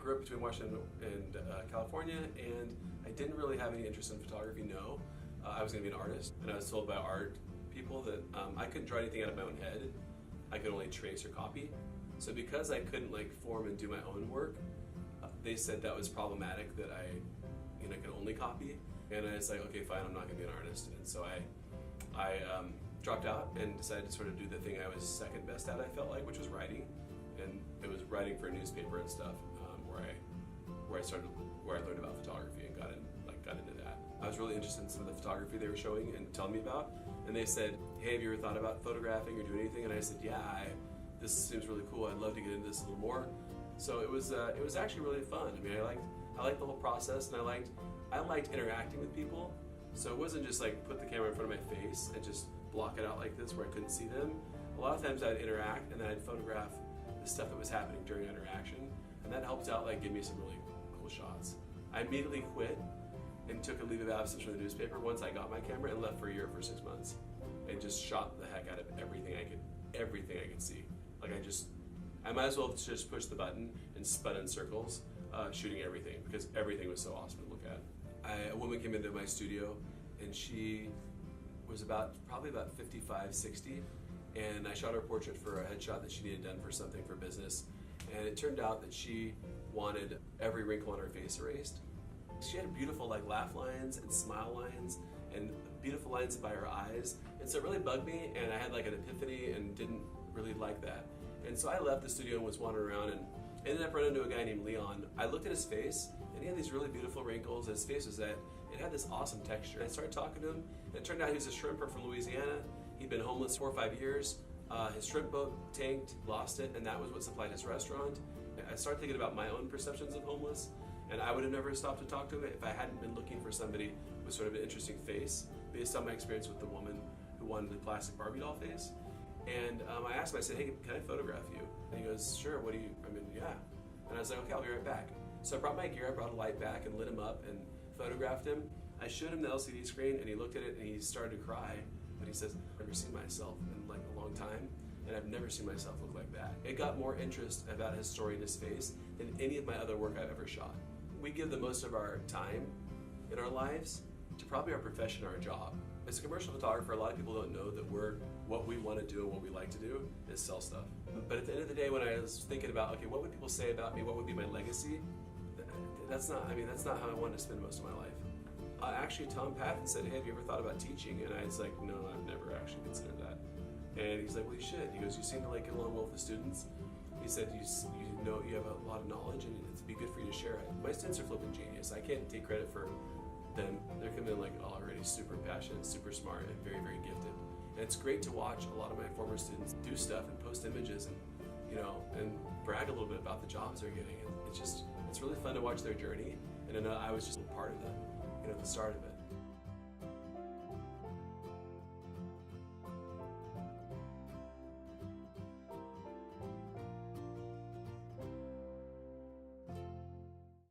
grew up between Washington and California, and I didn't really have any interest in photography, no. I was going to be an artist, and I was told by art people that I couldn't draw anything out of my own head. I could only trace or copy. So because I couldn't like form and do my own work, they said that was problematic, that I could only copy. And I was like, okay, fine, I'm not going to be an artist. And so I dropped out and decided to sort of do the thing I was second best at, I felt like, which was writing. And it was writing for a newspaper and stuff, where I learned about photography and got into that. I was really interested in some of the photography they were showing and telling me about, and they said, hey, have you ever thought about photographing or doing anything? And I said, yeah, this seems really cool. I'd love to get into this a little more. So it was actually really fun. I mean, I liked the whole process, and I liked interacting with people. So it wasn't just like put the camera in front of my face and just block it out like this where I couldn't see them. A lot of times I'd interact and then I'd photograph the stuff that was happening during interaction, and that helped out, like, give me some really cool shots. I immediately quit and took a leave of absence from the newspaper once I got my camera, and left for a year for 6 months and just shot the heck out of everything I could see. Like, I might as well have just pushed the button and spun in circles, shooting everything, because everything was so awesome to look at. A woman came into my studio, and she was probably about 55, 60, and I shot her portrait for a headshot that she needed done for something for business. And it turned out that she wanted every wrinkle on her face erased. She had beautiful like laugh lines and smile lines and beautiful lines by her eyes. And so it really bugged me, and I had like an epiphany and didn't really like that. And so I left the studio and was wandering around and ended up running into a guy named Leon. I looked at his face, and he had these really beautiful wrinkles. His face was it had this awesome texture. I started talking to him, and it turned out he was a shrimper from Louisiana. He'd been homeless 4 or 5 years. His shrimp boat tanked, lost it, and that was what supplied his restaurant. I started thinking about my own perceptions of homeless, and I would have never stopped to talk to him if I hadn't been looking for somebody with sort of an interesting face, based on my experience with the woman who wanted the plastic Barbie doll face. And I asked him, I said, hey, can I photograph you? And he goes, sure, yeah. And I was like, okay, I'll be right back. So I brought my gear, I brought a light back and lit him up and photographed him. I showed him the LCD screen, and he looked at it and he started to cry. But he says, I've never seen myself in like a long time, and I've never seen myself look like that. It got more interest about his story and his face than any of my other work I've ever shot. We give the most of our time in our lives to probably our profession, our job. As a commercial photographer, a lot of people don't know that what we want to do and what we like to do is sell stuff. But at the end of the day, when I was thinking about, okay, what would people say about me? What would be my legacy? That's not how I wanted to spend most of my life. Actually, Tom Patton said, hey, have you ever thought about teaching? And I was like, no, I've never actually considered that. And he's like, well, you should. He goes, you seem to like get along well with the students. He said, you know, you have a lot of knowledge, and it'd be good for you to share it. My students are flipping genius. I can't take credit for them. They're coming in like already super passionate, super smart, and very, very gifted. And it's great to watch a lot of my former students do stuff and post images and, and brag a little bit about the jobs they're getting. And it's really fun to watch their journey, and I know I was just a part of that, at the start of it.